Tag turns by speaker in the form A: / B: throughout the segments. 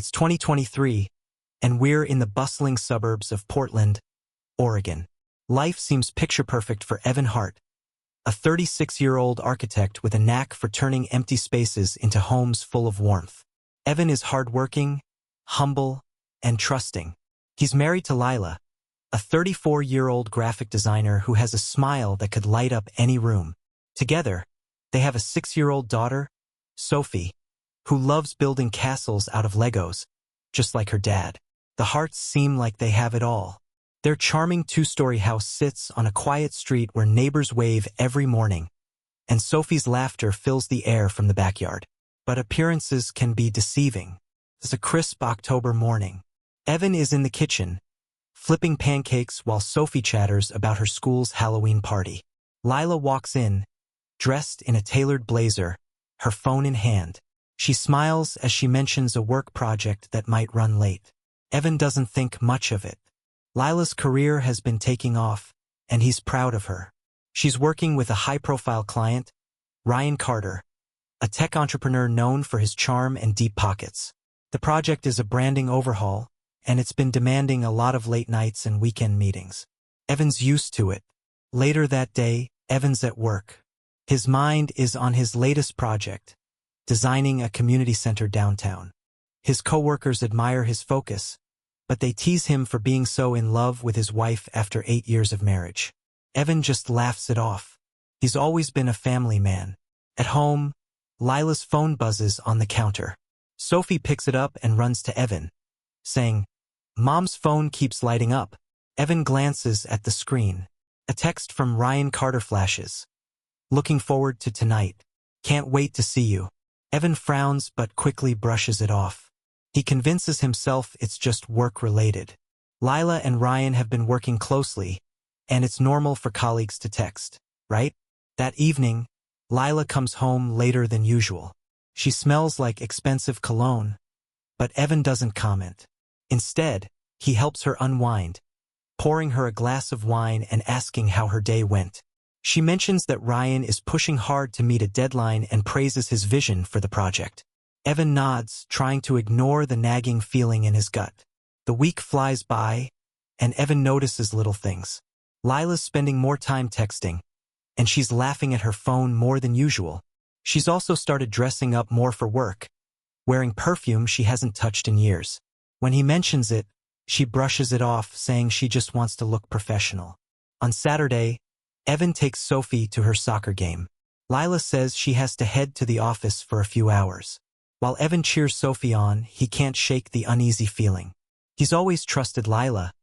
A: It's 2023, and we're in the bustling suburbs of Portland, Oregon. Life seems picture-perfect for Evan Hart, a 36-year-old architect with a knack for turning empty spaces into homes full of warmth. Evan is hardworking, humble, and trusting. He's married to Lila, a 34-year-old graphic designer who has a smile that could light up any room. Together, they have a 6-year-old daughter, Sophie, who loves building castles out of Legos, just like her dad. The Harts seem like they have it all. Their charming 2-story house sits on a quiet street where neighbors wave every morning, and Sophie's laughter fills the air from the backyard. But appearances can be deceiving. It's a crisp October morning. Evan is in the kitchen, flipping pancakes while Sophie chatters about her school's Halloween party. Lila walks in, dressed in a tailored blazer, her phone in hand. She smiles as she mentions a work project that might run late. Evan doesn't think much of it. Lila's career has been taking off, and he's proud of her. She's working with a high-profile client, Ryan Carter, a tech entrepreneur known for his charm and deep pockets. The project is a branding overhaul, and it's been demanding a lot of late nights and weekend meetings. Evan's used to it. Later that day, Evan's at work. His mind is on his latest project, designing a community center downtown. His coworkers admire his focus, but they tease him for being so in love with his wife after 8 years of marriage. Evan just laughs it off. He's always been a family man. At home, Lila's phone buzzes on the counter. Sophie picks it up and runs to Evan, saying, "Mom's phone keeps lighting up." Evan glances at the screen. A text from Ryan Carter flashes. "Looking forward to tonight. Can't wait to see you." Evan frowns but quickly brushes it off. He convinces himself it's just work-related. Lila and Ryan have been working closely, and it's normal for colleagues to text, right? That evening, Lila comes home later than usual. She smells like expensive cologne, but Evan doesn't comment. Instead, he helps her unwind, pouring her a glass of wine and asking how her day went. She mentions that Ryan is pushing hard to meet a deadline and praises his vision for the project. Evan nods, trying to ignore the nagging feeling in his gut. The week flies by, and Evan notices little things. Lila's spending more time texting, and she's laughing at her phone more than usual. She's also started dressing up more for work, wearing perfume she hasn't touched in years. When he mentions it, she brushes it off, saying she just wants to look professional. On Saturday, Evan takes Sophie to her soccer game. Lila says she has to head to the office for a few hours. While Evan cheers Sophie on, he can't shake the uneasy feeling. He's always trusted Lila,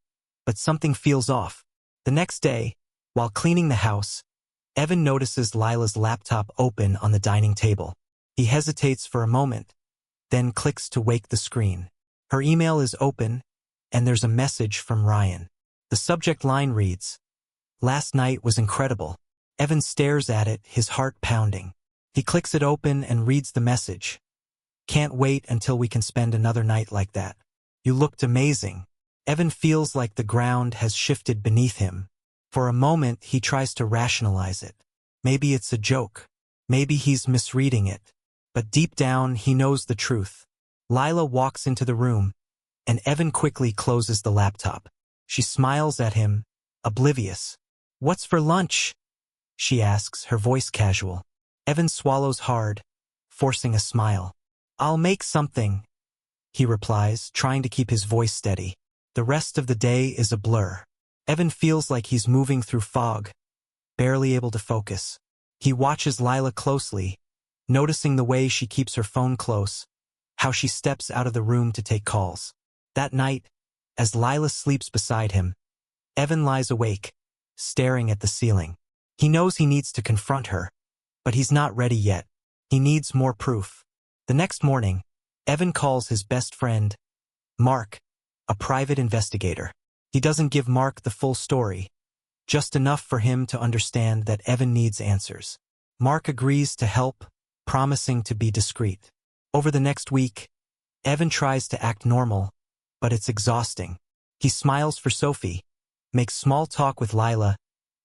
A: but something feels off. The next day, while cleaning the house, Evan notices Lila's laptop open on the dining table. He hesitates for a moment, then clicks to wake the screen. Her email is open, and there's a message from Ryan. The subject line reads, "Last night was incredible." Evan stares at it, his heart pounding. He clicks it open and reads the message. "Can't wait until we can spend another night like that. You looked amazing." Evan feels like the ground has shifted beneath him. For a moment, he tries to rationalize it. Maybe it's a joke. Maybe he's misreading it. But deep down, he knows the truth. Lila walks into the room, and Evan quickly closes the laptop. She smiles at him, oblivious. "What's for lunch?" she asks, her voice casual. Evan swallows hard, forcing a smile. "I'll make something," he replies, trying to keep his voice steady. The rest of the day is a blur. Evan feels like he's moving through fog, barely able to focus. He watches Lila closely, noticing the way she keeps her phone close, how she steps out of the room to take calls. That night, as Lila sleeps beside him, Evan lies awake, staring at the ceiling. He knows he needs to confront her, but he's not ready yet. He needs more proof. The next morning, Evan calls his best friend, Mark, a private investigator. He doesn't give Mark the full story, just enough for him to understand that Evan needs answers. Mark agrees to help, promising to be discreet. Over the next week, Evan tries to act normal, but it's exhausting. He smiles for Sophie, makes small talk with Lila,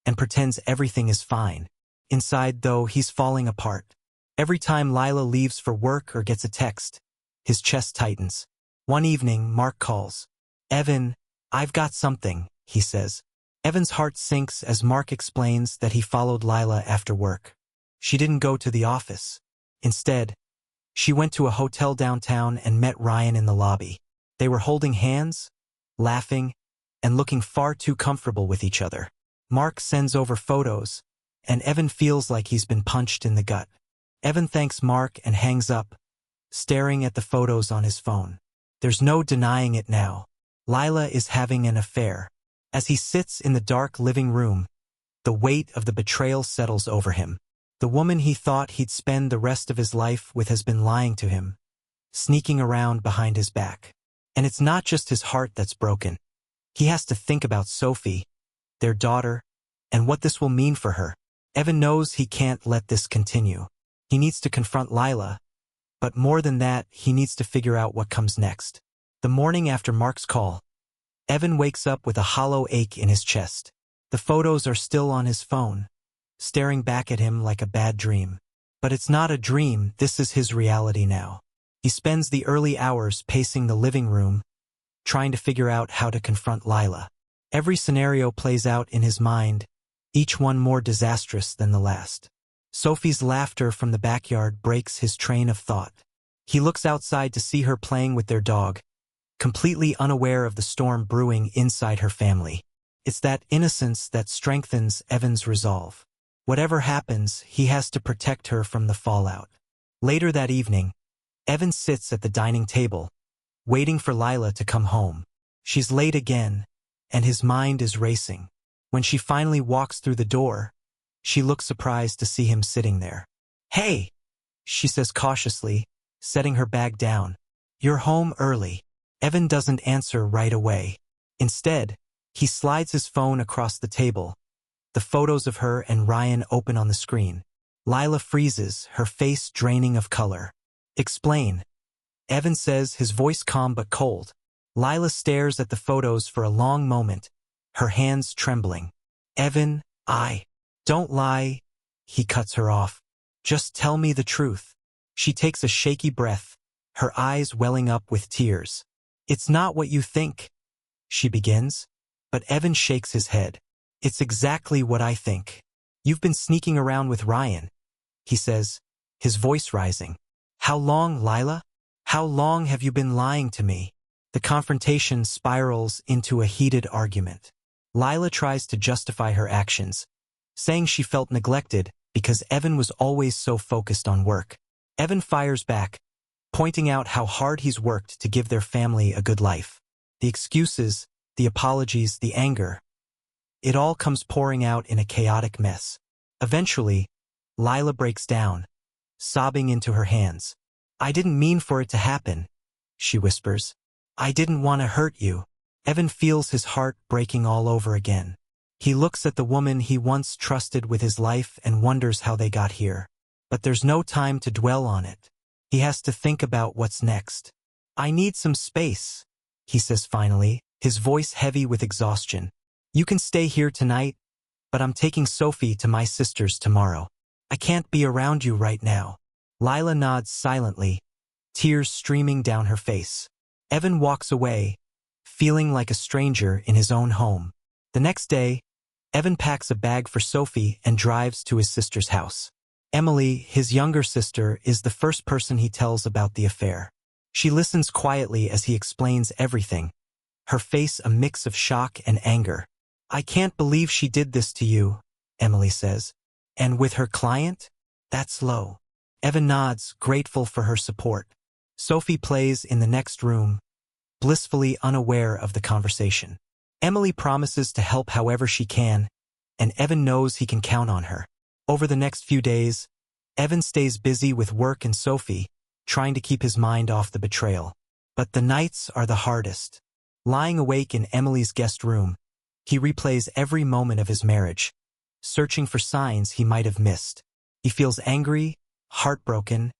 A: and pretends everything is fine. Inside, though, he's falling apart. Every time Lila leaves for work or gets a text, his chest tightens. One evening, Mark calls. "Evan, I've got something," he says. Evan's heart sinks as Mark explains that he followed Lila after work. She didn't go to the office. Instead, she went to a hotel downtown and met Ryan in the lobby. They were holding hands, laughing, and looking far too comfortable with each other. Mark sends over photos, and Evan feels like he's been punched in the gut. Evan thanks Mark and hangs up, staring at the photos on his phone. There's no denying it now. Lila is having an affair. As he sits in the dark living room, the weight of the betrayal settles over him. The woman he thought he'd spend the rest of his life with has been lying to him, sneaking around behind his back. And it's not just his heart that's broken. He has to think about Sophie, their daughter, and what this will mean for her. Evan knows he can't let this continue. He needs to confront Lila, but more than that, he needs to figure out what comes next. The morning after Mark's call, Evan wakes up with a hollow ache in his chest. The photos are still on his phone, staring back at him like a bad dream. But it's not a dream, this is his reality now. He spends the early hours pacing the living room, trying to figure out how to confront Lila. Every scenario plays out in his mind, each one more disastrous than the last. Sophie's laughter from the backyard breaks his train of thought. He looks outside to see her playing with their dog, completely unaware of the storm brewing inside her family. It's that innocence that strengthens Evan's resolve. Whatever happens, he has to protect her from the fallout. Later that evening, Evan sits at the dining table, waiting for Lila to come home. She's late again, and his mind is racing. When she finally walks through the door, she looks surprised to see him sitting there. "Hey," she says cautiously, setting her bag down. "You're home early." Evan doesn't answer right away. Instead, he slides his phone across the table. The photos of her and Ryan open on the screen. Lila freezes, her face draining of color. "Explain," Evan says, his voice calm but cold. Lila stares at the photos for a long moment, her hands trembling. "Evan, don't lie," he cuts her off. "Just tell me the truth." She takes a shaky breath, her eyes welling up with tears. "It's not what you think," she begins, but Evan shakes his head. "It's exactly what I think. You've been sneaking around with Ryan," he says, his voice rising. "How long, Lila? How long have you been lying to me?" The confrontation spirals into a heated argument. Lila tries to justify her actions, saying she felt neglected because Evan was always so focused on work. Evan fires back, pointing out how hard he's worked to give their family a good life. The excuses, the apologies, the anger, it all comes pouring out in a chaotic mess. Eventually, Lila breaks down, sobbing into her hands. "I didn't mean for it to happen," she whispers. "I didn't want to hurt you." Evan feels his heart breaking all over again. He looks at the woman he once trusted with his life and wonders how they got here. But there's no time to dwell on it. He has to think about what's next. "I need some space," he says finally, his voice heavy with exhaustion. "You can stay here tonight, but I'm taking Sophie to my sister's tomorrow. I can't be around you right now." Lila nods silently, tears streaming down her face. Evan walks away, feeling like a stranger in his own home. The next day, Evan packs a bag for Sophie and drives to his sister's house. Emily, his younger sister, is the first person he tells about the affair. She listens quietly as he explains everything, her face a mix of shock and anger. "I can't believe she did this to you," Emily says. "And with her client? That's low." Evan nods, grateful for her support. Sophie plays in the next room, blissfully unaware of the conversation. Emily promises to help however she can, and Evan knows he can count on her. Over the next few days, Evan stays busy with work and Sophie, trying to keep his mind off the betrayal. But the nights are the hardest. Lying awake in Emily's guest room, he replays every moment of his marriage, searching for signs he might have missed. He feels angry, heartbroken,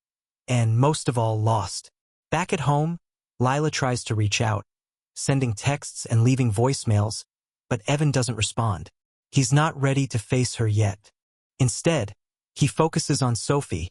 A: and most of all, lost. Back at home, Lila tries to reach out, sending texts and leaving voicemails, but Evan doesn't respond. He's not ready to face her yet. Instead, he focuses on Sophie,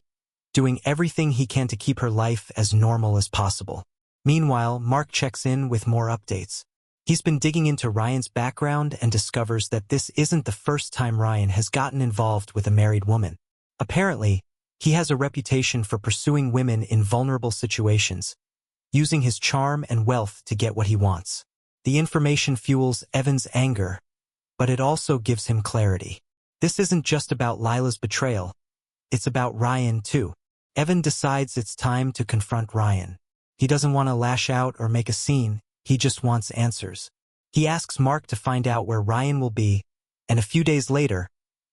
A: doing everything he can to keep her life as normal as possible. Meanwhile, Mark checks in with more updates. He's been digging into Ryan's background and discovers that this isn't the first time Ryan has gotten involved with a married woman. Apparently, he has a reputation for pursuing women in vulnerable situations, using his charm and wealth to get what he wants. The information fuels Evan's anger, but it also gives him clarity. This isn't just about Lila's betrayal, it's about Ryan too. Evan decides it's time to confront Ryan. He doesn't want to lash out or make a scene, he just wants answers. He asks Mark to find out where Ryan will be, and a few days later,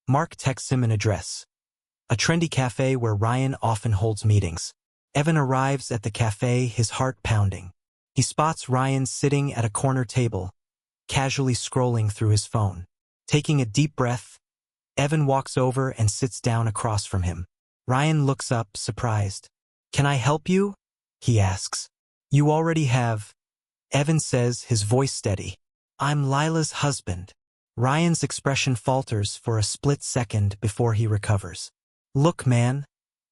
A: Mark texts him an address. A trendy cafe where Ryan often holds meetings. Evan arrives at the cafe, his heart pounding. He spots Ryan sitting at a corner table, casually scrolling through his phone. Taking a deep breath, Evan walks over and sits down across from him. Ryan looks up, surprised. "Can I help you?" he asks. "You already have," Evan says, his voice steady. "I'm Lila's husband." Ryan's expression falters for a split second before he recovers. "Look, man,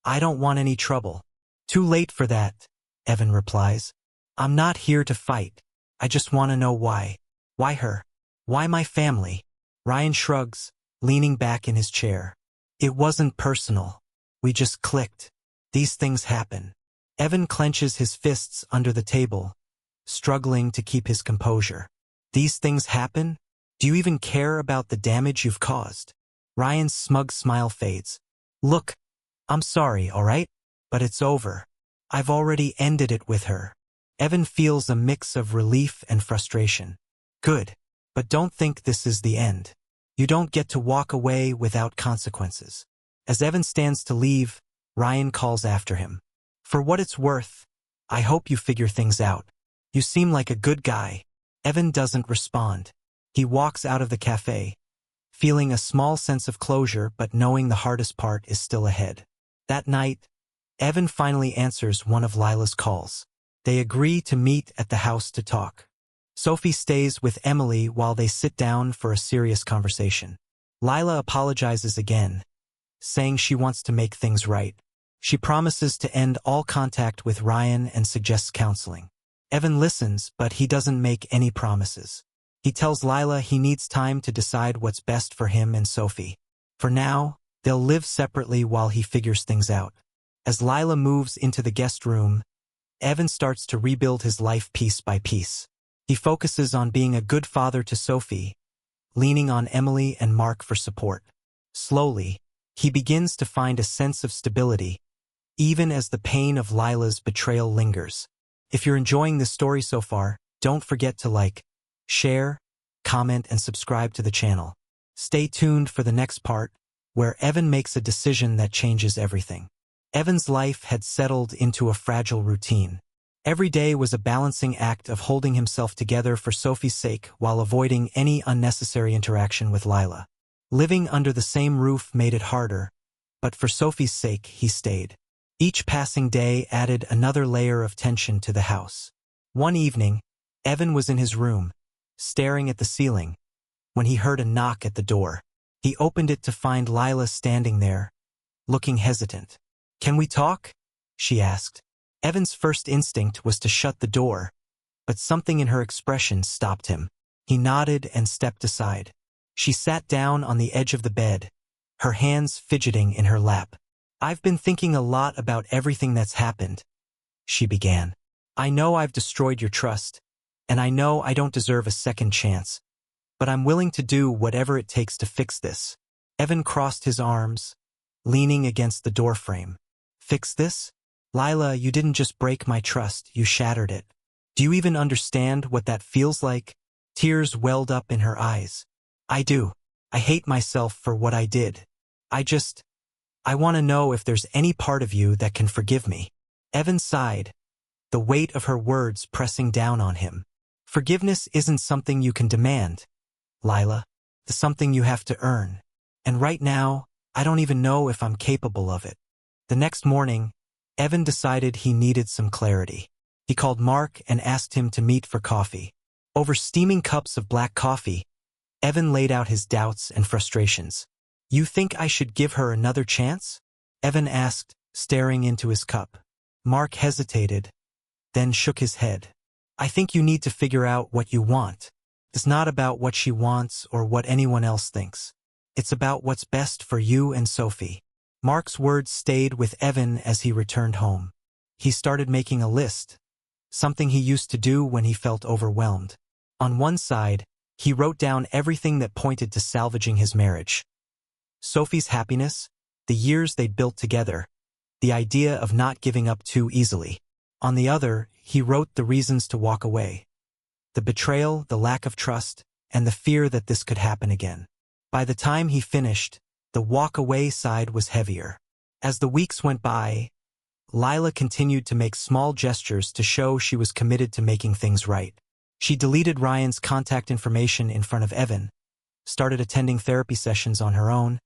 A: I don't want any trouble." "Too late for that," Evan replies. "I'm not here to fight. I just want to know why. Why her? Why my family?" Ryan shrugs, leaning back in his chair. "It wasn't personal. We just clicked. These things happen." Evan clenches his fists under the table, struggling to keep his composure. "These things happen? Do you even care about the damage you've caused?" Ryan's smug smile fades. "Look, I'm sorry, all right? But it's over. I've already ended it with her." Evan feels a mix of relief and frustration. "Good. But don't think this is the end. You don't get to walk away without consequences." As Evan stands to leave, Ryan calls after him. "For what it's worth, I hope you figure things out. You seem like a good guy." Evan doesn't respond. He walks out of the cafe, feeling a small sense of closure but knowing the hardest part is still ahead. That night, Evan finally answers one of Lila's calls. They agree to meet at the house to talk. Sophie stays with Emily while they sit down for a serious conversation. Lila apologizes again, saying she wants to make things right. She promises to end all contact with Ryan and suggests counseling. Evan listens, but he doesn't make any promises. He tells Lila he needs time to decide what's best for him and Sophie. For now, they'll live separately while he figures things out. As Lila moves into the guest room, Evan starts to rebuild his life piece by piece. He focuses on being a good father to Sophie, leaning on Emily and Mark for support. Slowly, he begins to find a sense of stability, even as the pain of Lila's betrayal lingers. If you're enjoying this story so far, don't forget to like, share, comment, and subscribe to the channel. Stay tuned for the next part, where Evan makes a decision that changes everything. Evan's life had settled into a fragile routine. Every day was a balancing act of holding himself together for Sophie's sake while avoiding any unnecessary interaction with Lila. Living under the same roof made it harder, but for Sophie's sake, he stayed. Each passing day added another layer of tension to the house. One evening, Evan was in his room, staring at the ceiling, when he heard a knock at the door. He opened it to find Lila standing there, looking hesitant. "Can we talk?" she asked. Evan's first instinct was to shut the door, but something in her expression stopped him. He nodded and stepped aside. She sat down on the edge of the bed, her hands fidgeting in her lap. "I've been thinking a lot about everything that's happened," she began. "I know I've destroyed your trust, and I know I don't deserve a second chance, but I'm willing to do whatever it takes to fix this." Evan crossed his arms, leaning against the doorframe. "Fix this? Lila, you didn't just break my trust, you shattered it. Do you even understand what that feels like?" Tears welled up in her eyes. "I do. I hate myself for what I did. I want to know if there's any part of you that can forgive me." Evan sighed, the weight of her words pressing down on him. "Forgiveness isn't something you can demand, Lila. It's something you have to earn. And right now, I don't even know if I'm capable of it." The next morning, Evan decided he needed some clarity. He called Mark and asked him to meet for coffee. Over steaming cups of black coffee, Evan laid out his doubts and frustrations. "You think I should give her another chance?" Evan asked, staring into his cup. Mark hesitated, then shook his head. I think you need to figure out what you want. It's not about what she wants or what anyone else thinks. It's about what's best for you and Sophie. Mark's words stayed with Evan as he returned home. He started making a list, something he used to do when he felt overwhelmed. On one side, he wrote down everything that pointed to salvaging his marriage. Sophie's happiness, the years they'd built together, the idea of not giving up too easily. On the other, he wrote the reasons to walk away. The betrayal, the lack of trust, and the fear that this could happen again. By the time he finished, the walk-away side was heavier. As the weeks went by, Lila continued to make small gestures to show she was committed to making things right. She deleted Ryan's contact information in front of Evan, started attending therapy sessions on her own,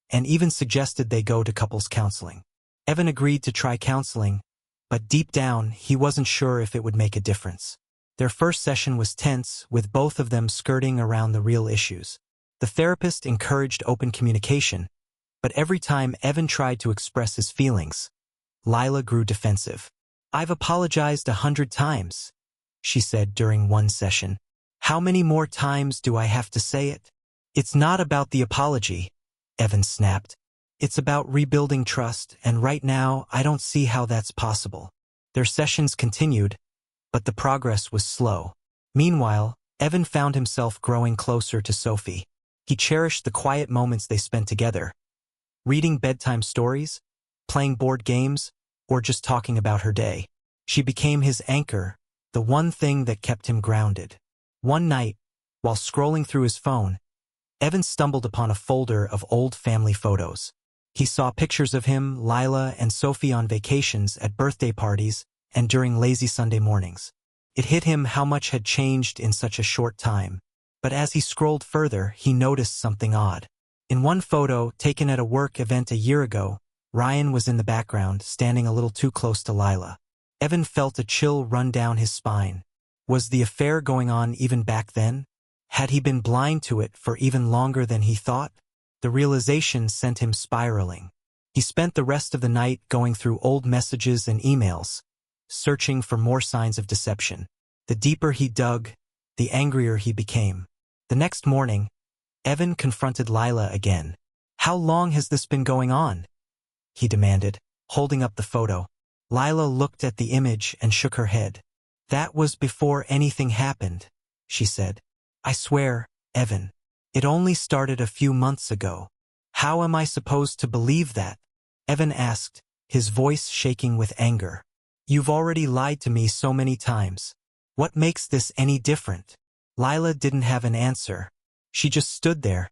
A: and even suggested they go to couples counseling. Evan agreed to try counseling, but deep down, he wasn't sure if it would make a difference. Their first session was tense, with both of them skirting around the real issues. The therapist encouraged open communication, but every time Evan tried to express his feelings, Lila grew defensive. "I've apologized 100 times, she said during one session. "How many more times do I have to say it?" "It's not about the apology," Evan snapped. "It's about rebuilding trust, and right now I don't see how that's possible." Their sessions continued, but the progress was slow. Meanwhile, Evan found himself growing closer to Sophie. He cherished the quiet moments they spent together, reading bedtime stories, playing board games, or just talking about her day. She became his anchor, the one thing that kept him grounded. One night, while scrolling through his phone, Evan stumbled upon a folder of old family photos. He saw pictures of him, Lila, and Sophie on vacations, at birthday parties, and during lazy Sunday mornings. It hit him how much had changed in such a short time. But as he scrolled further, he noticed something odd. In one photo, taken at a work event a year ago, Ryan was in the background, standing a little too close to Lila. Evan felt a chill run down his spine. Was the affair going on even back then? Had he been blind to it for even longer than he thought? The realization sent him spiraling. He spent the rest of the night going through old messages and emails, searching for more signs of deception. The deeper he dug, the angrier he became. The next morning, Evan confronted Lila again. "How long has this been going on?" he demanded, holding up the photo. Lila looked at the image and shook her head. "That was before anything happened," she said. "I swear, Evan, it only started a few months ago." "How am I supposed to believe that?" Evan asked, his voice shaking with anger. "You've already lied to me so many times. What makes this any different?" Lila didn't have an answer. She just stood there,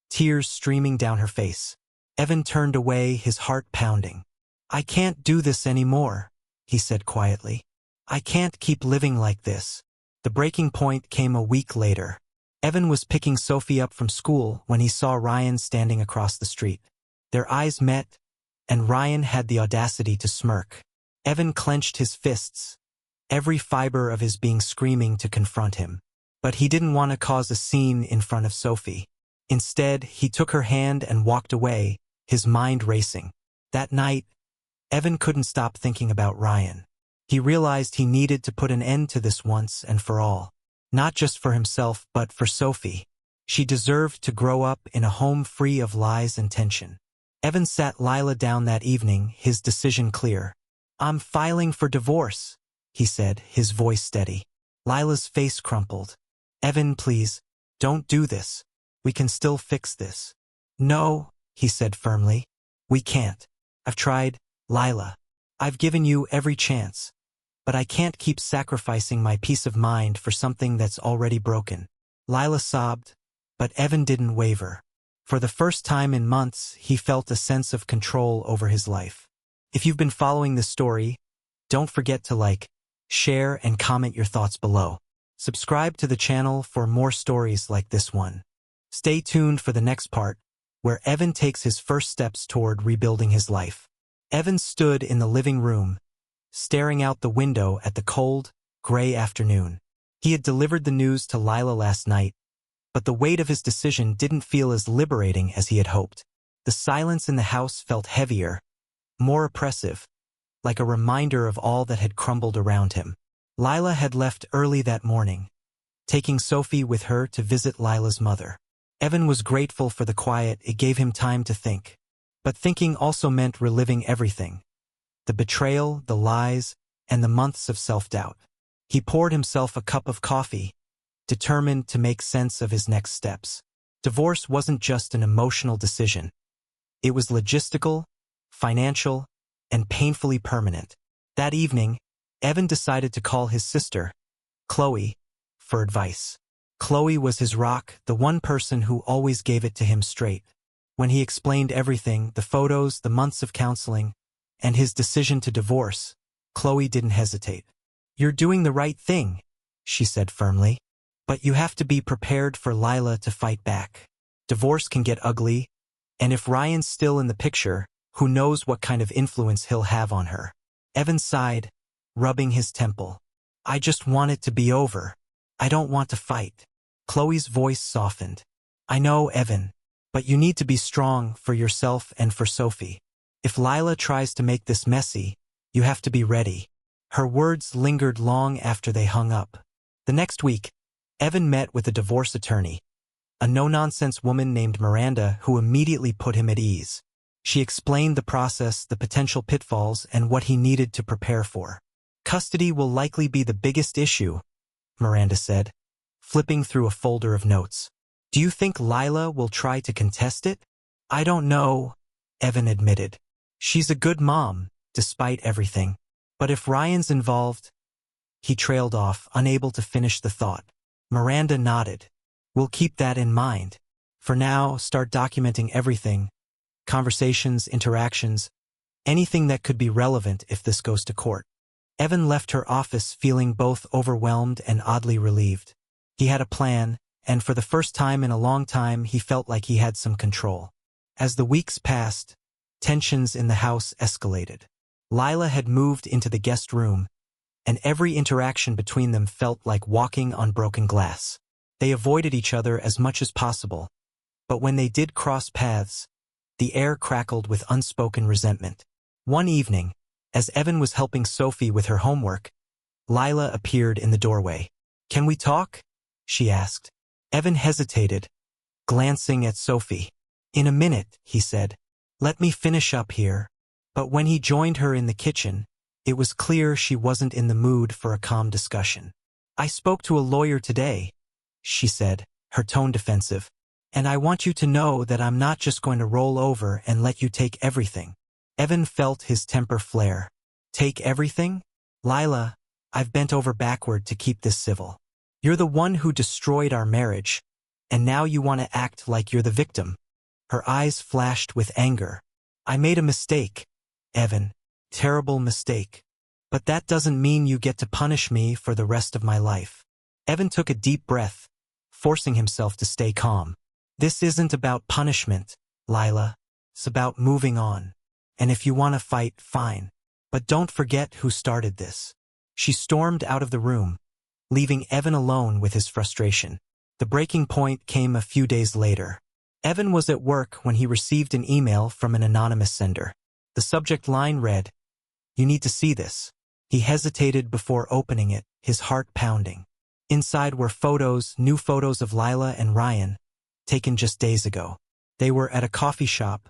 A: tears streaming down her face. Evan turned away, his heart pounding. "I can't do this anymore," he said quietly. "I can't keep living like this." The breaking point came a week later. Evan was picking Sophie up from school when he saw Ryan standing across the street. Their eyes met, and Ryan had the audacity to smirk. Evan clenched his fists, every fiber of his being screaming to confront him. But he didn't want to cause a scene in front of Sophie. Instead, he took her hand and walked away, his mind racing. That night, Evan couldn't stop thinking about Ryan. He realized he needed to put an end to this once and for all. Not just for himself, but for Sophie. She deserved to grow up in a home free of lies and tension. Evan sat Lila down that evening, his decision clear. "I'm filing for divorce," he said, his voice steady. Lila's face crumpled. "Evan, please, don't do this. We can still fix this." "No," he said firmly. "We can't. I've tried, Lila. I've given you every chance. But I can't keep sacrificing my peace of mind for something that's already broken." Lila sobbed, but Evan didn't waver. For the first time in months, he felt a sense of control over his life. If you've been following this story, don't forget to like, share, and comment your thoughts below. Subscribe to the channel for more stories like this one. Stay tuned for the next part, where Evan takes his first steps toward rebuilding his life. Evan stood in the living room, staring out the window at the cold, gray afternoon. He had delivered the news to Lila last night, but the weight of his decision didn't feel as liberating as he had hoped. The silence in the house felt heavier, more oppressive, like a reminder of all that had crumbled around him. Lila had left early that morning, taking Sophie with her to visit Lila's mother. Evan was grateful for the quiet. It gave him time to think. But thinking also meant reliving everything: the betrayal, the lies, and the months of self-doubt. He poured himself a cup of coffee, determined to make sense of his next steps. Divorce wasn't just an emotional decision. It was logistical, financial, and painfully permanent. That evening, Evan decided to call his sister, Chloe, for advice. Chloe was his rock, the one person who always gave it to him straight. When he explained everything, the photos, the months of counseling, and his decision to divorce, Chloe didn't hesitate. "You're doing the right thing," she said firmly. "But you have to be prepared for Lila to fight back. Divorce can get ugly, and if Ryan's still in the picture, who knows what kind of influence he'll have on her." Evan sighed, rubbing his temple. "I just want it to be over. I don't want to fight." Chloe's voice softened. "I know, Evan, but you need to be strong for yourself and for Sophie. If Lila tries to make this messy, you have to be ready." Her words lingered long after they hung up. The next week, Evan met with a divorce attorney, a no-nonsense woman named Miranda who immediately put him at ease. She explained the process, the potential pitfalls, and what he needed to prepare for. "Custody will likely be the biggest issue," Miranda said, flipping through a folder of notes. "Do you think Lila will try to contest it?" "I don't know," Evan admitted. "She's a good mom, despite everything. But if Ryan's involved—" He trailed off, unable to finish the thought. Miranda nodded. "We'll keep that in mind. For now, start documenting everything: conversations, interactions, anything that could be relevant if this goes to court." Evan left her office feeling both overwhelmed and oddly relieved. He had a plan, and for the first time in a long time he felt like he had some control. As the weeks passed, tensions in the house escalated. Lila had moved into the guest room, and every interaction between them felt like walking on broken glass. They avoided each other as much as possible, but when they did cross paths, the air crackled with unspoken resentment. One evening, as Evan was helping Sophie with her homework, Lila appeared in the doorway. "Can we talk?" she asked. Evan hesitated, glancing at Sophie. "In a minute," he said. "Let me finish up here." But when he joined her in the kitchen, it was clear she wasn't in the mood for a calm discussion. "I spoke to a lawyer today," she said, her tone defensive, "and I want you to know that I'm not just going to roll over and let you take everything." Evan felt his temper flare. "Take everything? Lila, I've bent over backward to keep this civil. You're the one who destroyed our marriage, and now you want to act like you're the victim." Her eyes flashed with anger. "I made a mistake, Evan. Terrible mistake. But that doesn't mean you get to punish me for the rest of my life." Evan took a deep breath, forcing himself to stay calm. "This isn't about punishment, Lila. It's about moving on. And if you want to fight, fine. But don't forget who started this." She stormed out of the room, leaving Evan alone with his frustration. The breaking point came a few days later. Evan was at work when he received an email from an anonymous sender. The subject line read, "You need to see this." He hesitated before opening it, his heart pounding. Inside were photos, new photos of Lila and Ryan, taken just days ago. They were at a coffee shop,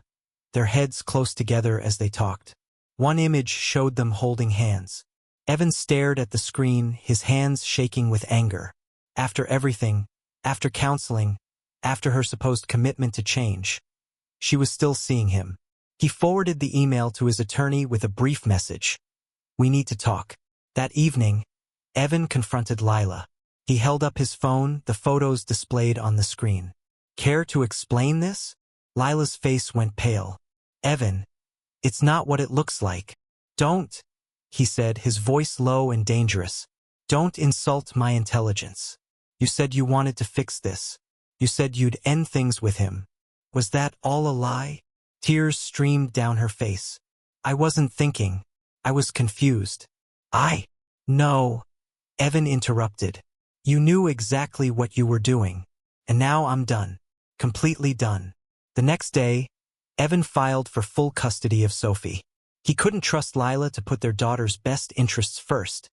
A: their heads close together as they talked. One image showed them holding hands. Evan stared at the screen, his hands shaking with anger. After everything, after counseling, after her supposed commitment to change, she was still seeing him. He forwarded the email to his attorney with a brief message. "We need to talk." That evening, Evan confronted Lila. He held up his phone, the photos displayed on the screen. "Care to explain this?" Lila's face went pale. "Evan, it's not what it looks like." "Don't," he said, his voice low and dangerous. "Don't insult my intelligence. You said you wanted to fix this. You said you'd end things with him. Was that all a lie?" Tears streamed down her face. "I wasn't thinking. I was confused." No," Evan interrupted. "You knew exactly what you were doing. And now I'm done. Completely done." The next day, Evan filed for full custody of Sophie. He couldn't trust Lila to put their daughter's best interests first,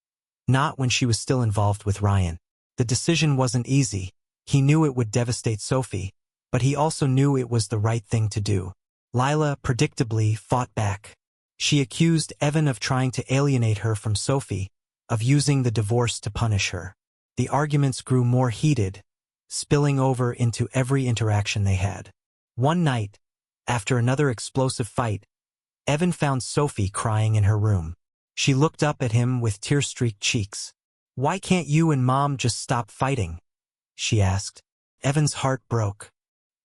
A: not when she was still involved with Ryan. The decision wasn't easy. He knew it would devastate Sophie, but he also knew it was the right thing to do. Lila, predictably, fought back. She accused Evan of trying to alienate her from Sophie, of using the divorce to punish her. The arguments grew more heated, spilling over into every interaction they had. One night, after another explosive fight, Evan found Sophie crying in her room. She looked up at him with tear-streaked cheeks. "Why can't you and Mom just stop fighting?" she asked. Evan's heart broke.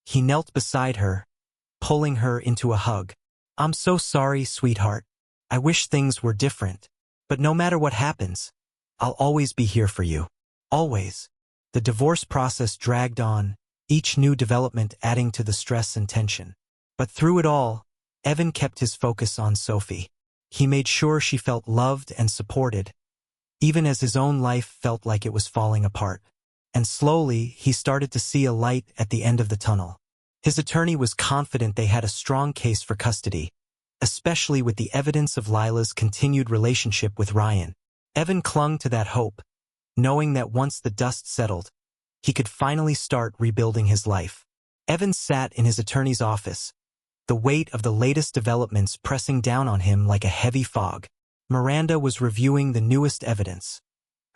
A: He knelt beside her, pulling her into a hug. "I'm so sorry, sweetheart. I wish things were different. But no matter what happens, I'll always be here for you. Always." The divorce process dragged on, each new development adding to the stress and tension. But through it all, Evan kept his focus on Sophie. He made sure she felt loved and supported, even as his own life felt like it was falling apart. And slowly, he started to see a light at the end of the tunnel. His attorney was confident they had a strong case for custody, especially with the evidence of Lila's continued relationship with Ryan. Evan clung to that hope, knowing that once the dust settled, he could finally start rebuilding his life. Evan sat in his attorney's office, the weight of the latest developments pressing down on him like a heavy fog. Miranda was reviewing the newest evidence,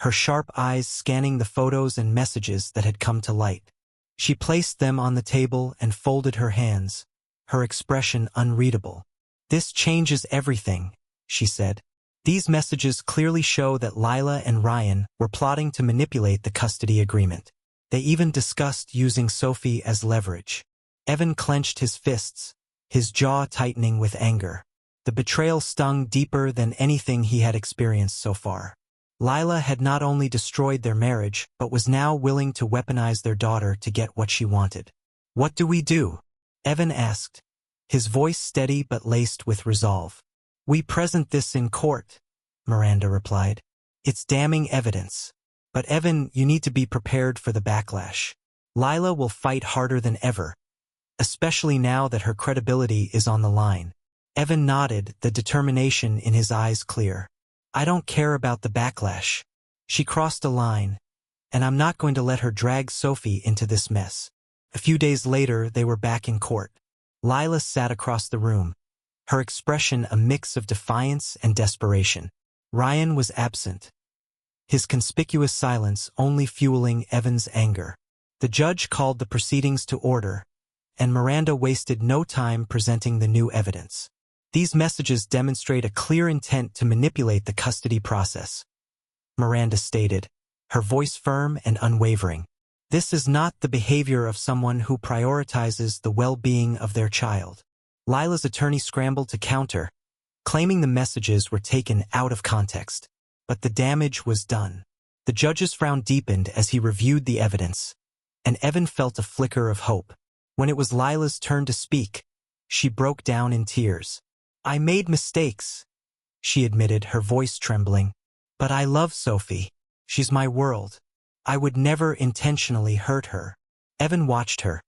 A: her sharp eyes scanning the photos and messages that had come to light. She placed them on the table and folded her hands, her expression unreadable. "This changes everything," she said. "These messages clearly show that Lila and Ryan were plotting to manipulate the custody agreement. They even discussed using Sophie as leverage." Evan clenched his fists, his jaw tightening with anger. The betrayal stung deeper than anything he had experienced so far. Lila had not only destroyed their marriage, but was now willing to weaponize their daughter to get what she wanted. "What do we do?" Evan asked, his voice steady but laced with resolve. "We present this in court," Miranda replied. "It's damning evidence. But Evan, you need to be prepared for the backlash. Lila will fight harder than ever, especially now that her credibility is on the line." Evan nodded, the determination in his eyes clear. "I don't care about the backlash. She crossed a line, and I'm not going to let her drag Sophie into this mess." A few days later, they were back in court. Lila sat across the room, her expression a mix of defiance and desperation. Ryan was absent, his conspicuous silence only fueling Evan's anger. The judge called the proceedings to order, and Miranda wasted no time presenting the new evidence. "These messages demonstrate a clear intent to manipulate the custody process," Miranda stated, her voice firm and unwavering. "This is not the behavior of someone who prioritizes the well-being of their child." Lila's attorney scrambled to counter, claiming the messages were taken out of context. But the damage was done. The judge's frown deepened as he reviewed the evidence, and Evan felt a flicker of hope. When it was Lila's turn to speak, she broke down in tears. "I made mistakes," she admitted, her voice trembling. "But I love Sophie. She's my world. I would never intentionally hurt her." Evan watched her,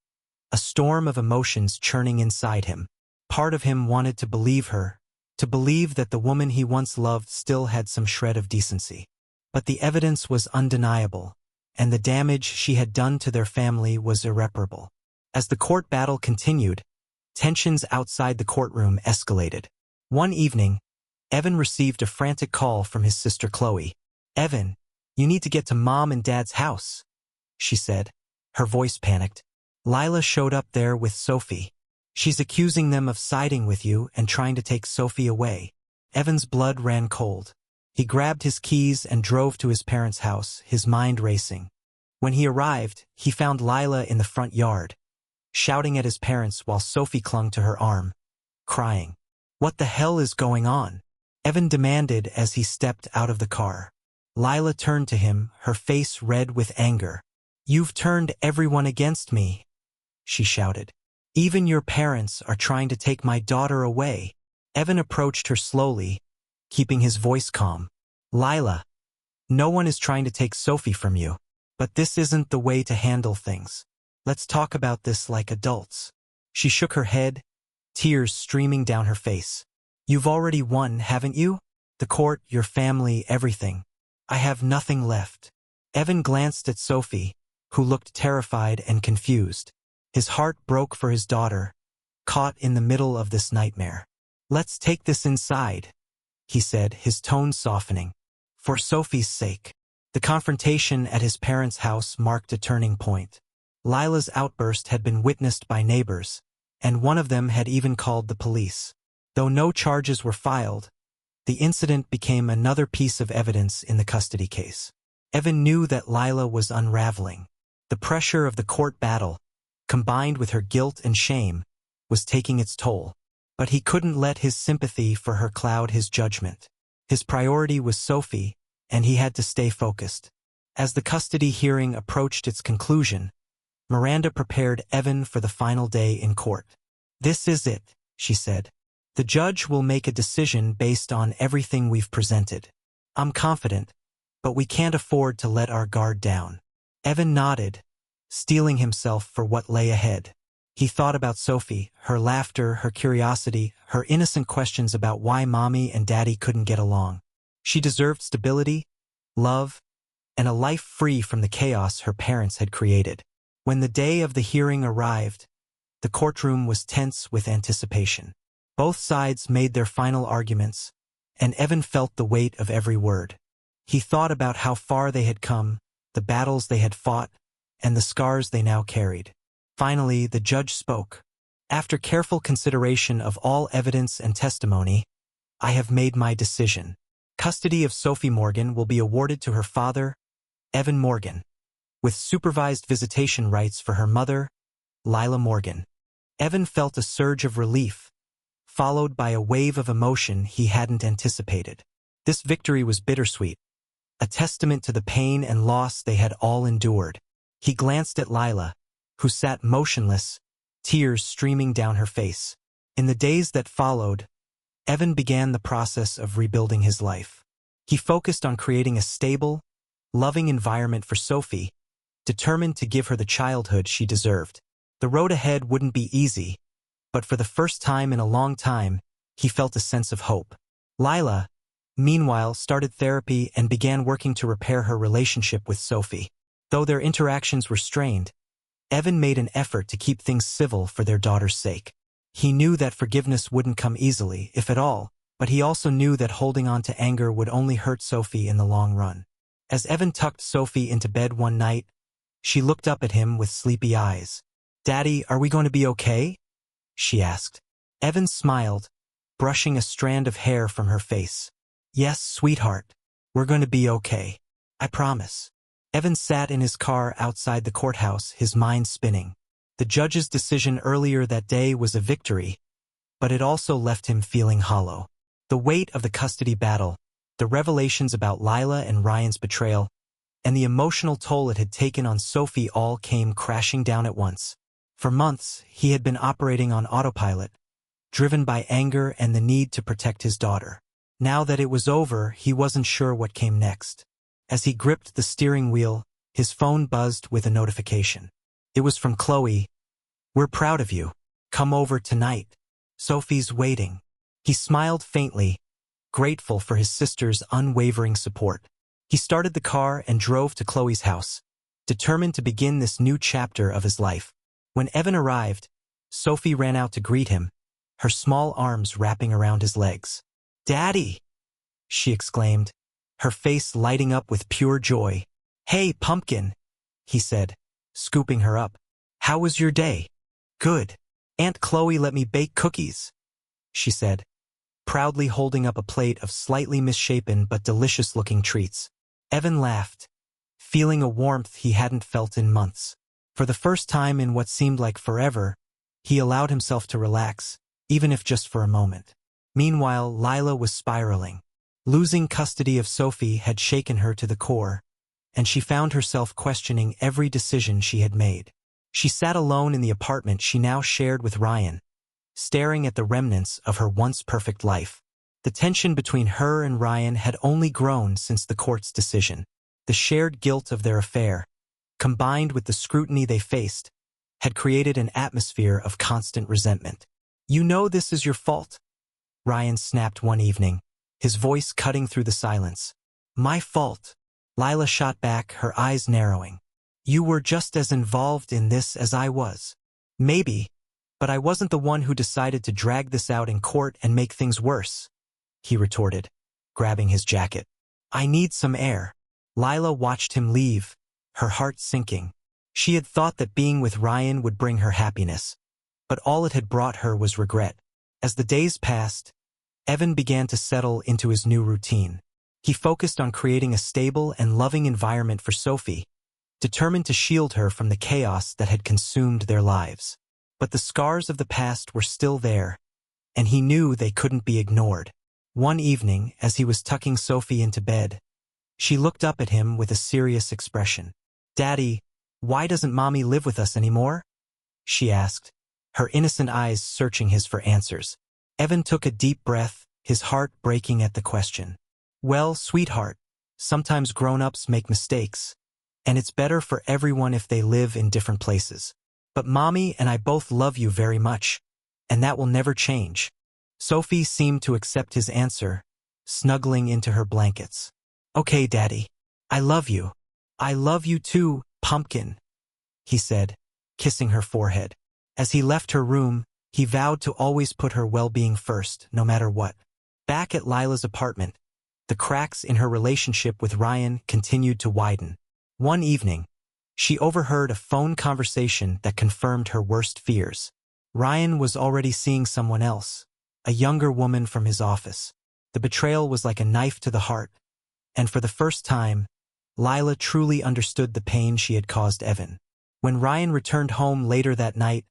A: a storm of emotions churning inside him. Part of him wanted to believe her, to believe that the woman he once loved still had some shred of decency. But the evidence was undeniable, and the damage she had done to their family was irreparable. As the court battle continued, tensions outside the courtroom escalated. One evening, Evan received a frantic call from his sister Chloe. "Evan, you need to get to Mom and Dad's house," she said, her voice panicked. "Lila showed up there with Sophie. She's accusing them of siding with you and trying to take Sophie away." Evan's blood ran cold. He grabbed his keys and drove to his parents' house, his mind racing. When he arrived, he found Lila in the front yard, shouting at his parents while Sophie clung to her arm, crying. "What the hell is going on?" Evan demanded as he stepped out of the car. Lila turned to him, her face red with anger. "You've turned everyone against me," she shouted. "Even your parents are trying to take my daughter away." Evan approached her slowly, keeping his voice calm. "Lila, no one is trying to take Sophie from you, but this isn't the way to handle things. Let's talk about this like adults." She shook her head, tears streaming down her face. You've already won, haven't you? The court, your family, everything. I have nothing left. Evan glanced at Sophie, who looked terrified and confused. His heart broke for his daughter, caught in the middle of this nightmare. Let's take this inside, he said, his tone softening. For Sophie's sake. The confrontation at his parents' house marked a turning point. Lila's outburst had been witnessed by neighbors, and one of them had even called the police. Though no charges were filed, the incident became another piece of evidence in the custody case. Evan knew that Lila was unraveling. The pressure of the court battle, combined with her guilt and shame, was taking its toll. But he couldn't let his sympathy for her cloud his judgment. His priority was Sophie, and he had to stay focused. As the custody hearing approached its conclusion, Miranda prepared Evan for the final day in court. This is it, she said. The judge will make a decision based on everything we've presented. I'm confident, but we can't afford to let our guard down. Evan nodded, steeling himself for what lay ahead. He thought about Sophie, her laughter, her curiosity, her innocent questions about why Mommy and Daddy couldn't get along. She deserved stability, love, and a life free from the chaos her parents had created. When the day of the hearing arrived, the courtroom was tense with anticipation. Both sides made their final arguments, and Evan felt the weight of every word. He thought about how far they had come, the battles they had fought, and the scars they now carried. Finally, the judge spoke. After careful consideration of all evidence and testimony, I have made my decision. Custody of Sophie Morgan will be awarded to her father, Evan Morgan, with supervised visitation rights for her mother, Lila Morgan. Evan felt a surge of relief, followed by a wave of emotion he hadn't anticipated. This victory was bittersweet, a testament to the pain and loss they had all endured. He glanced at Lila, who sat motionless, tears streaming down her face. In the days that followed, Evan began the process of rebuilding his life. He focused on creating a stable, loving environment for Sophie, determined to give her the childhood she deserved. The road ahead wouldn't be easy, but for the first time in a long time, he felt a sense of hope. Lila, meanwhile, started therapy and began working to repair her relationship with Sophie. Though their interactions were strained, Evan made an effort to keep things civil for their daughter's sake. He knew that forgiveness wouldn't come easily, if at all, but he also knew that holding on to anger would only hurt Sophie in the long run. As Evan tucked Sophie into bed one night, she looked up at him with sleepy eyes. "Daddy, are we going to be okay?" she asked. Evan smiled, brushing a strand of hair from her face. "Yes, sweetheart. We're going to be okay. I promise." Evan sat in his car outside the courthouse, his mind spinning. The judge's decision earlier that day was a victory, but it also left him feeling hollow. The weight of the custody battle, the revelations about Lila and Ryan's betrayal, and the emotional toll it had taken on Sophie all came crashing down at once. For months, he had been operating on autopilot, driven by anger and the need to protect his daughter. Now that it was over, he wasn't sure what came next. As he gripped the steering wheel, his phone buzzed with a notification. It was from Chloe. "We're proud of you. Come over tonight. Sophie's waiting." He smiled faintly, grateful for his sister's unwavering support. He started the car and drove to Chloe's house, determined to begin this new chapter of his life. When Evan arrived, Sophie ran out to greet him, her small arms wrapping around his legs. "Daddy!" she exclaimed, her face lighting up with pure joy. "Hey, pumpkin," he said, scooping her up. "How was your day?" "Good. Aunt Chloe let me bake cookies," she said, proudly holding up a plate of slightly misshapen but delicious-looking treats. Evan laughed, feeling a warmth he hadn't felt in months. For the first time in what seemed like forever, he allowed himself to relax, even if just for a moment. Meanwhile, Lila was spiraling. Losing custody of Sophie had shaken her to the core, and she found herself questioning every decision she had made. She sat alone in the apartment she now shared with Ryan, staring at the remnants of her once perfect life. The tension between her and Ryan had only grown since the court's decision. The shared guilt of their affair, combined with the scrutiny they faced, had created an atmosphere of constant resentment. "You know this is your fault," Ryan snapped one evening, his voice cutting through the silence. My fault. Lila shot back, her eyes narrowing. You were just as involved in this as I was. Maybe, but I wasn't the one who decided to drag this out in court and make things worse, he retorted, grabbing his jacket. I need some air. Lila watched him leave, her heart sinking. She had thought that being with Ryan would bring her happiness, but all it had brought her was regret. As the days passed, Evan began to settle into his new routine. He focused on creating a stable and loving environment for Sophie, determined to shield her from the chaos that had consumed their lives. But the scars of the past were still there, and he knew they couldn't be ignored. One evening, as he was tucking Sophie into bed, she looked up at him with a serious expression. Daddy, why doesn't Mommy live with us anymore? She asked, her innocent eyes searching his for answers. Evan took a deep breath, his heart breaking at the question. Well, sweetheart, sometimes grown-ups make mistakes, and it's better for everyone if they live in different places. But Mommy and I both love you very much, and that will never change. Sophie seemed to accept his answer, snuggling into her blankets. Okay, Daddy. I love you. I love you too, pumpkin, he said, kissing her forehead. As he left her room, he vowed to always put her well-being first, no matter what. Back at Lila's apartment, the cracks in her relationship with Ryan continued to widen. One evening, she overheard a phone conversation that confirmed her worst fears. Ryan was already seeing someone else, a younger woman from his office. The betrayal was like a knife to the heart, and for the first time, Lila truly understood the pain she had caused Evan. When Ryan returned home later that night,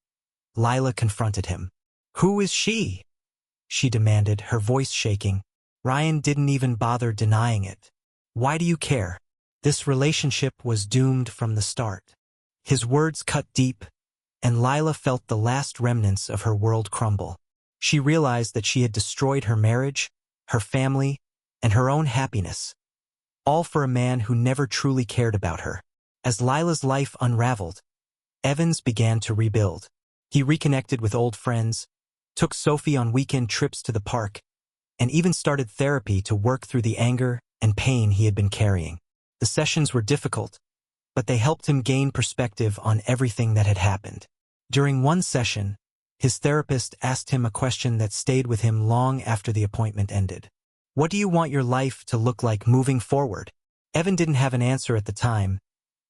A: Lila confronted him. Who is she? She demanded, her voice shaking. Ryan didn't even bother denying it. Why do you care? This relationship was doomed from the start. His words cut deep, and Lila felt the last remnants of her world crumble. She realized that she had destroyed her marriage, her family, and her own happiness, all for a man who never truly cared about her. As Lila's life unraveled, Evans began to rebuild. He reconnected with old friends, took Sophie on weekend trips to the park, and even started therapy to work through the anger and pain he had been carrying. The sessions were difficult, but they helped him gain perspective on everything that had happened. During one session, his therapist asked him a question that stayed with him long after the appointment ended. What do you want your life to look like moving forward? Evan didn't have an answer at the time,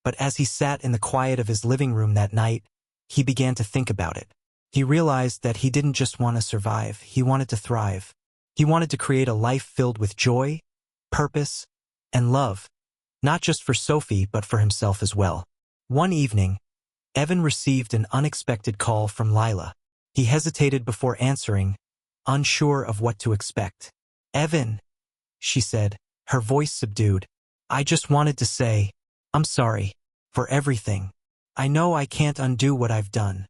A: but as he sat in the quiet of his living room that night, he began to think about it. He realized that he didn't just want to survive, he wanted to thrive. He wanted to create a life filled with joy, purpose, and love, not just for Sophie but for himself as well. One evening, Evan received an unexpected call from Lila. He hesitated before answering, unsure of what to expect. Evan, she said, her voice subdued. I just wanted to say, I'm sorry for everything. I know I can't undo what I've done,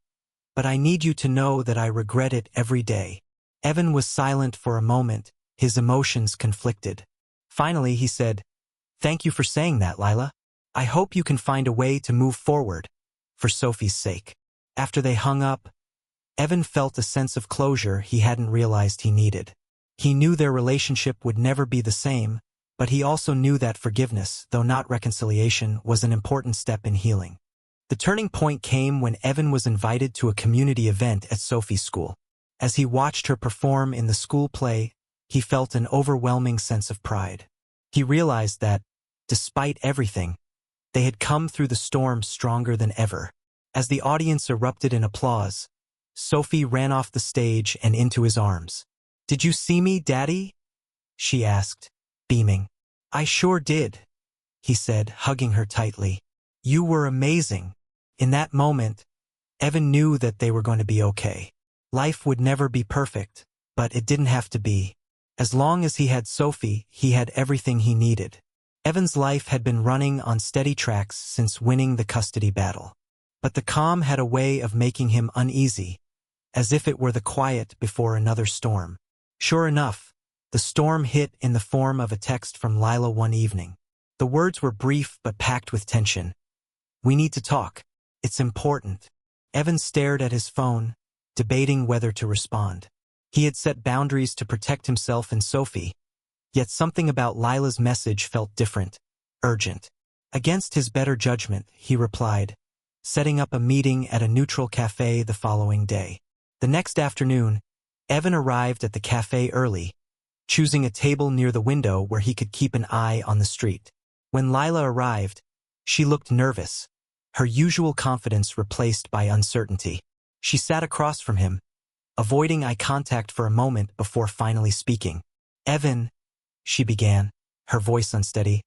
A: but I need you to know that I regret it every day. Evan was silent for a moment, his emotions conflicted. Finally, he said, Thank you for saying that, Lila. I hope you can find a way to move forward, for Sophie's sake. After they hung up, Evan felt a sense of closure he hadn't realized he needed. He knew their relationship would never be the same, but he also knew that forgiveness, though not reconciliation, was an important step in healing. The turning point came when Evan was invited to a community event at Sophie's school. As he watched her perform in the school play, he felt an overwhelming sense of pride. He realized that, despite everything, they had come through the storm stronger than ever. As the audience erupted in applause, Sophie ran off the stage and into his arms. Did you see me, Daddy? She asked, beaming. I sure did, he said, hugging her tightly. You were amazing. In that moment, Evan knew that they were going to be okay. Life would never be perfect, but it didn't have to be. As long as he had Sophie, he had everything he needed. Evan's life had been running on steady tracks since winning the custody battle. But the calm had a way of making him uneasy, as if it were the quiet before another storm. Sure enough, the storm hit in the form of a text from Lila one evening. The words were brief but packed with tension. We need to talk. It's important. Evan stared at his phone, debating whether to respond. He had set boundaries to protect himself and Sophie, yet something about Lila's message felt different, urgent. Against his better judgment, he replied, setting up a meeting at a neutral cafe the following day. The next afternoon, Evan arrived at the cafe early, choosing a table near the window where he could keep an eye on the street. When Lila arrived, she looked nervous, her usual confidence replaced by uncertainty. She sat across from him, avoiding eye contact for a moment before finally speaking. "Evan," she began, her voice unsteady,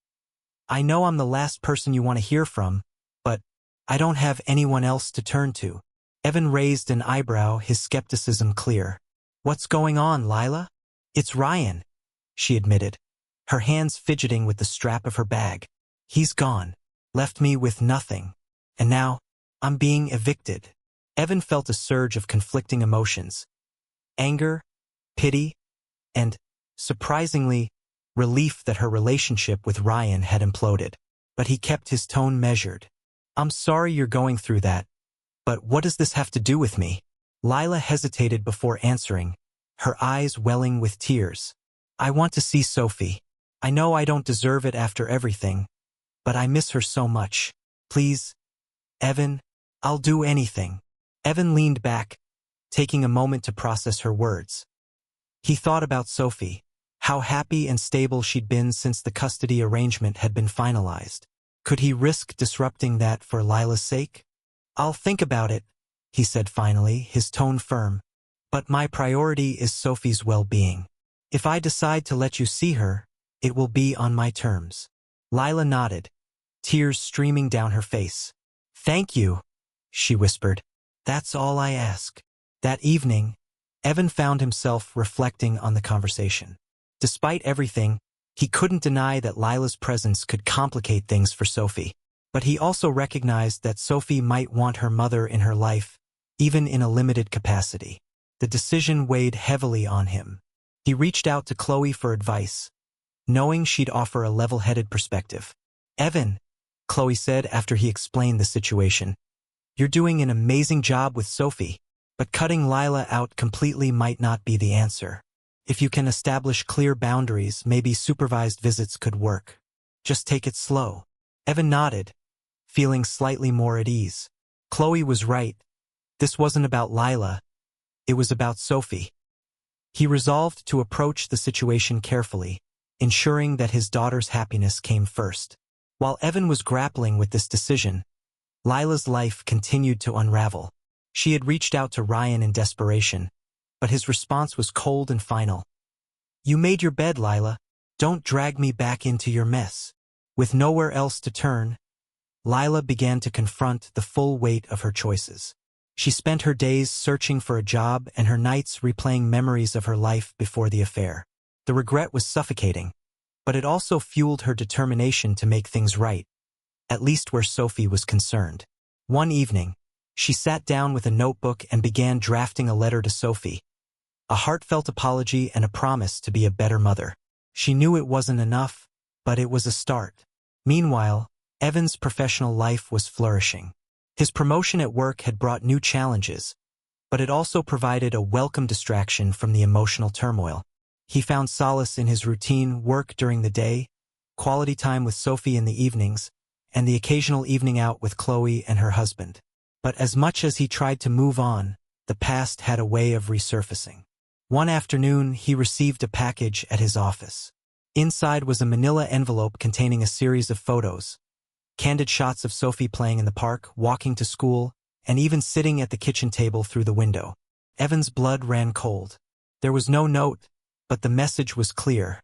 A: "I know I'm the last person you want to hear from, but I don't have anyone else to turn to." Evan raised an eyebrow, his skepticism clear. "What's going on, Lila?" "It's Ryan," she admitted, her hands fidgeting with the strap of her bag. "He's gone, left me with nothing, and now I'm being evicted." Evan felt a surge of conflicting emotions: anger, pity, and, surprisingly, relief that her relationship with Ryan had imploded. But he kept his tone measured. "I'm sorry you're going through that, but what does this have to do with me?" Lila hesitated before answering, her eyes welling with tears. "I want to see Sophie. I know I don't deserve it after everything, but I miss her so much. Please, Evan, I'll do anything." Evan leaned back, taking a moment to process her words. He thought about Sophie, how happy and stable she'd been since the custody arrangement had been finalized. Could he risk disrupting that for Lila's sake? "I'll think about it," he said finally, his tone firm. "But my priority is Sophie's well-being. If I decide to let you see her, it will be on my terms." Lila nodded, tears streaming down her face. "Thank you," she whispered. "That's all I ask." That evening, Evan found himself reflecting on the conversation. Despite everything, he couldn't deny that Lila's presence could complicate things for Sophie. But he also recognized that Sophie might want her mother in her life, even in a limited capacity. The decision weighed heavily on him. He reached out to Chloe for advice, knowing she'd offer a level-headed perspective. "Evan," Chloe said after he explained the situation, "you're doing an amazing job with Sophie, but cutting Lila out completely might not be the answer. If you can establish clear boundaries, maybe supervised visits could work. Just take it slow." Evan nodded, feeling slightly more at ease. Chloe was right. This wasn't about Lila. It was about Sophie. He resolved to approach the situation carefully, ensuring that his daughter's happiness came first. While Evan was grappling with this decision, Lila's life continued to unravel. She had reached out to Ryan in desperation, but his response was cold and final. "You made your bed, Lila. Don't drag me back into your mess." With nowhere else to turn, Lila began to confront the full weight of her choices. She spent her days searching for a job and her nights replaying memories of her life before the affair. The regret was suffocating, but it also fueled her determination to make things right, at least where Sophie was concerned. One evening, she sat down with a notebook and began drafting a letter to Sophie, a heartfelt apology and a promise to be a better mother. She knew it wasn't enough, but it was a start. Meanwhile, Evan's professional life was flourishing. His promotion at work had brought new challenges, but it also provided a welcome distraction from the emotional turmoil. He found solace in his routine work during the day, quality time with Sophie in the evenings, and the occasional evening out with Chloe and her husband. But as much as he tried to move on, the past had a way of resurfacing. One afternoon, he received a package at his office. Inside was a manila envelope containing a series of photos, candid shots of Sophie playing in the park, walking to school, and even sitting at the kitchen table through the window. Evan's blood ran cold. There was no note, but the message was clear.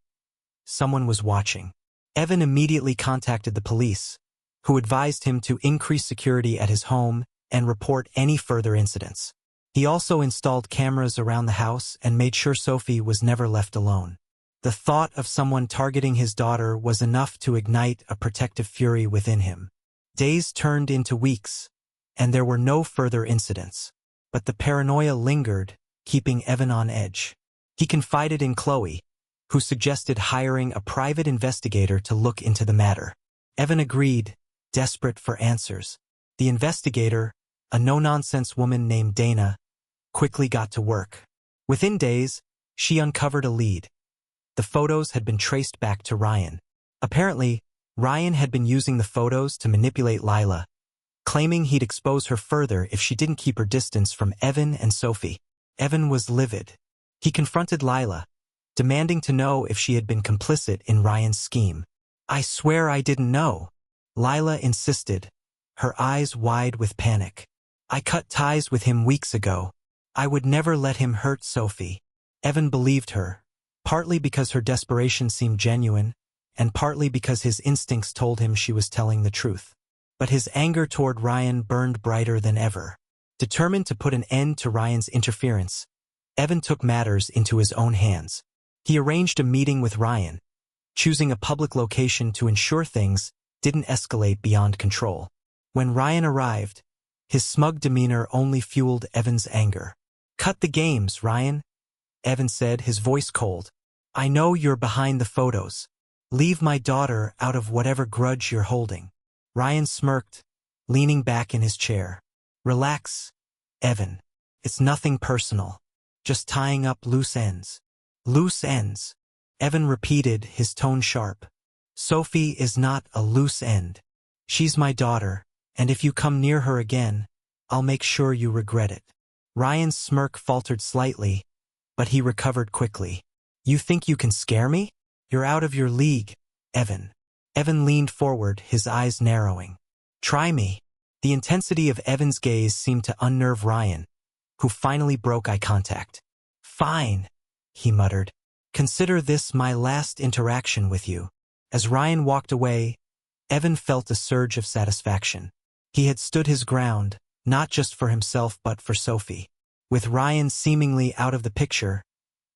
A: Someone was watching. Evan immediately contacted the police, who advised him to increase security at his home and report any further incidents. He also installed cameras around the house and made sure Sophie was never left alone. The thought of someone targeting his daughter was enough to ignite a protective fury within him. Days turned into weeks, and there were no further incidents. But the paranoia lingered, keeping Evan on edge. He confided in Chloe, who suggested hiring a private investigator to look into the matter. Evan agreed, desperate for answers. The investigator, a no-nonsense woman named Dana, quickly got to work. Within days, she uncovered a lead. The photos had been traced back to Ryan. Apparently, Ryan had been using the photos to manipulate Lila, claiming he'd expose her further if she didn't keep her distance from Evan and Sophie. Evan was livid. He confronted Lila, demanding to know if she had been complicit in Ryan's scheme. "I swear I didn't know," Lila insisted, her eyes wide with panic. "I cut ties with him weeks ago. I would never let him hurt Sophie." Evan believed her, partly because her desperation seemed genuine, and partly because his instincts told him she was telling the truth. But his anger toward Ryan burned brighter than ever. Determined to put an end to Ryan's interference, Evan took matters into his own hands. He arranged a meeting with Ryan, choosing a public location to ensure things didn't escalate beyond control. When Ryan arrived, his smug demeanor only fueled Evan's anger. "Cut the games, Ryan," Evan said, his voice cold. "I know you're behind the photos. Leave my daughter out of whatever grudge you're holding." Ryan smirked, leaning back in his chair. "Relax, Evan. It's nothing personal. Just tying up loose ends." "Loose ends," Evan repeated, his tone sharp. "Sophie is not a loose end. She's my daughter, and if you come near her again, I'll make sure you regret it." Ryan's smirk faltered slightly, but he recovered quickly. "You think you can scare me? You're out of your league, Evan." Evan leaned forward, his eyes narrowing. "Try me." The intensity of Evan's gaze seemed to unnerve Ryan, who finally broke eye contact. "Fine," he muttered. "Consider this my last interaction with you." As Ryan walked away, Evan felt a surge of satisfaction. He had stood his ground, not just for himself but for Sophie. With Ryan seemingly out of the picture,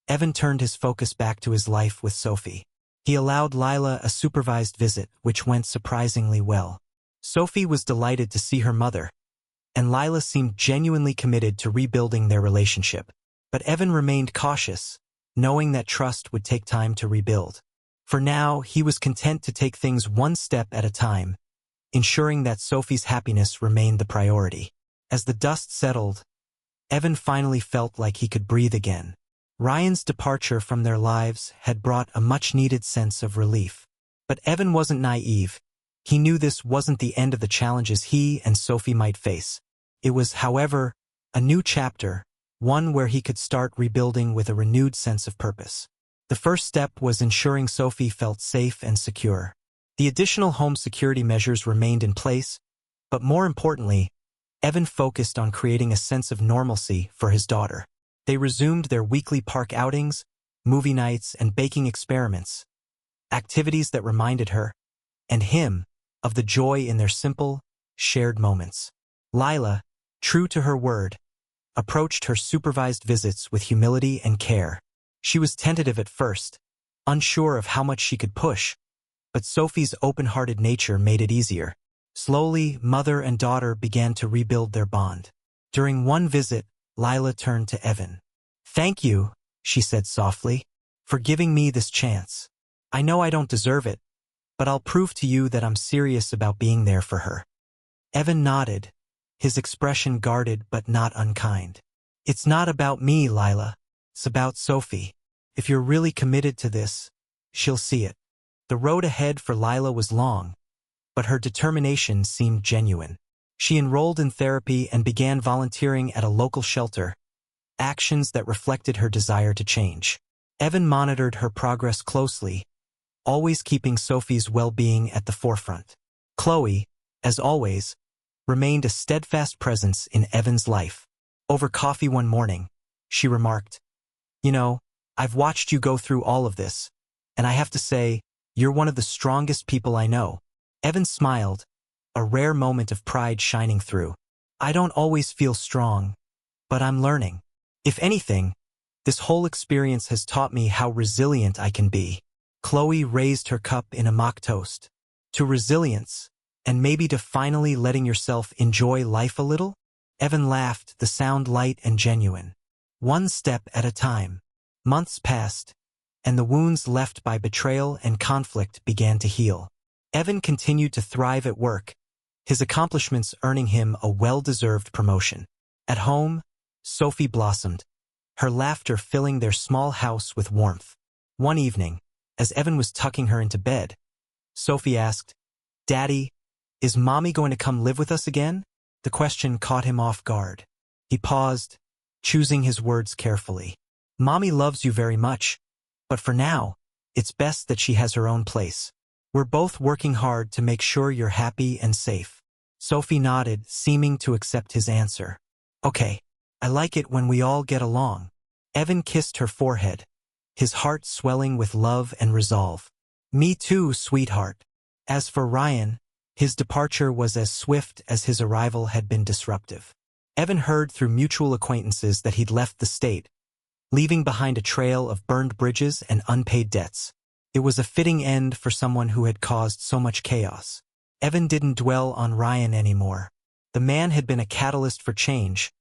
A: Evan turned his focus back to his life with Sophie. He allowed Lila a supervised visit, which went surprisingly well. Sophie was delighted to see her mother, and Lila seemed genuinely committed to rebuilding their relationship. But Evan remained cautious, knowing that trust would take time to rebuild. For now, he was content to take things one step at a time, ensuring that Sophie's happiness remained the priority. As the dust settled, Evan finally felt like he could breathe again. Ryan's departure from their lives had brought a much-needed sense of relief. But Evan wasn't naive. He knew this wasn't the end of the challenges he and Sophie might face. It was, however, a new chapter, one where he could start rebuilding with a renewed sense of purpose. The first step was ensuring Sophie felt safe and secure. The additional home security measures remained in place, but more importantly, Evan focused on creating a sense of normalcy for his daughter. They resumed their weekly park outings, movie nights, and baking experiments, activities that reminded her, and him, of the joy in their simple, shared moments. Lila, true to her word, approached her supervised visits with humility and care. She was tentative at first, unsure of how much she could push, but Sophie's open-hearted nature made it easier. Slowly, mother and daughter began to rebuild their bond. During one visit, Lila turned to Evan. "Thank you," she said softly, "for giving me this chance. I know I don't deserve it, but I'll prove to you that I'm serious about being there for her." Evan nodded, his expression guarded but not unkind. "It's not about me, Lila. It's about Sophie. If you're really committed to this, she'll see it." The road ahead for Lila was long, but her determination seemed genuine. She enrolled in therapy and began volunteering at a local shelter, actions that reflected her desire to change. Evan monitored her progress closely, always keeping Sophie's well-being at the forefront. Chloe, as always, remained a steadfast presence in Evan's life. Over coffee one morning, she remarked, "You know, I've watched you go through all of this, and I have to say, you're one of the strongest people I know." Evan smiled, a rare moment of pride shining through. "I don't always feel strong, but I'm learning. If anything, this whole experience has taught me how resilient I can be." Chloe raised her cup in a mock toast. "To resilience, and maybe to finally letting yourself enjoy life a little?" Evan laughed, the sound light and genuine. "One step at a time." Months passed, and the wounds left by betrayal and conflict began to heal. Evan continued to thrive at work, his accomplishments earning him a well-deserved promotion. At home, Sophie blossomed, her laughter filling their small house with warmth. One evening, as Evan was tucking her into bed, Sophie asked, "Daddy, is Mommy going to come live with us again?" The question caught him off guard. He paused, choosing his words carefully. "Mommy loves you very much, but for now, it's best that she has her own place. We're both working hard to make sure you're happy and safe." Sophie nodded, seeming to accept his answer. "Okay, I like it when we all get along." Evan kissed her forehead, his heart swelling with love and resolve. "Me too, sweetheart." As for Ryan, his departure was as swift as his arrival had been disruptive. Evan heard through mutual acquaintances that he'd left the state, leaving behind a trail of burned bridges and unpaid debts. It was a fitting end for someone who had caused so much chaos. Evan didn't dwell on Ryan anymore. The man had been a catalyst for change,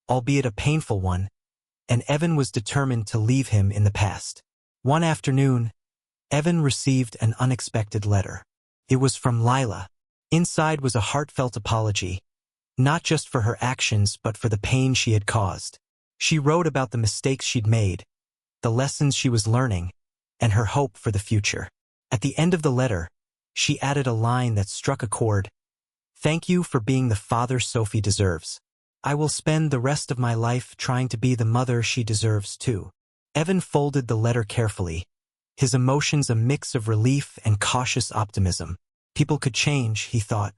A: albeit a painful one, and Evan was determined to leave him in the past. One afternoon, Evan received an unexpected letter. It was from Lila. Inside was a heartfelt apology, not just for her actions but for the pain she had caused. She wrote about the mistakes she'd made, the lessons she was learning, and her hope for the future. At the end of the letter, she added a line that struck a chord. "Thank you for being the father Sophie deserves. I will spend the rest of my life trying to be the mother she deserves too." Evan folded the letter carefully, his emotions a mix of relief and cautious optimism. People could change, he thought.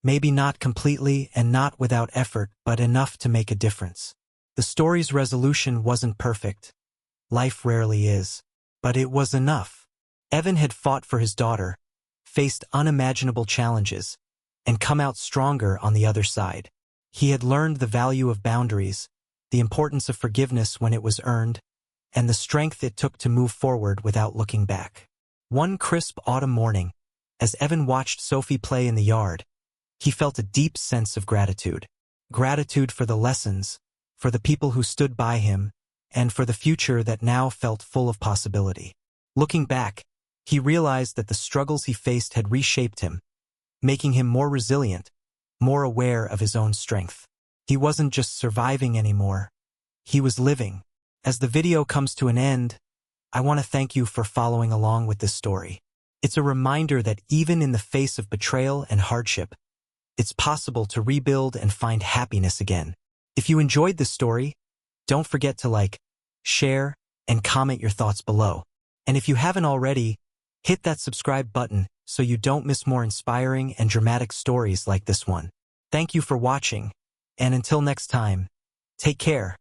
A: Maybe not completely and not without effort, but enough to make a difference. The story's resolution wasn't perfect. Life rarely is. But it was enough. Evan had fought for his daughter, faced unimaginable challenges, and come out stronger on the other side. He had learned the value of boundaries, the importance of forgiveness when it was earned, and the strength it took to move forward without looking back. One crisp autumn morning, as Evan watched Sophie play in the yard, he felt a deep sense of gratitude. Gratitude for the lessons, for the people who stood by him, and for the future that now felt full of possibility. Looking back, he realized that the struggles he faced had reshaped him, making him more resilient, more aware of his own strength. He wasn't just surviving anymore. He was living. As the video comes to an end, I want to thank you for following along with this story. It's a reminder that even in the face of betrayal and hardship, it's possible to rebuild and find happiness again. If you enjoyed this story, don't forget to like, share, and comment your thoughts below. And if you haven't already, hit that subscribe button so you don't miss more inspiring and dramatic stories like this one. Thank you for watching, and until next time, take care.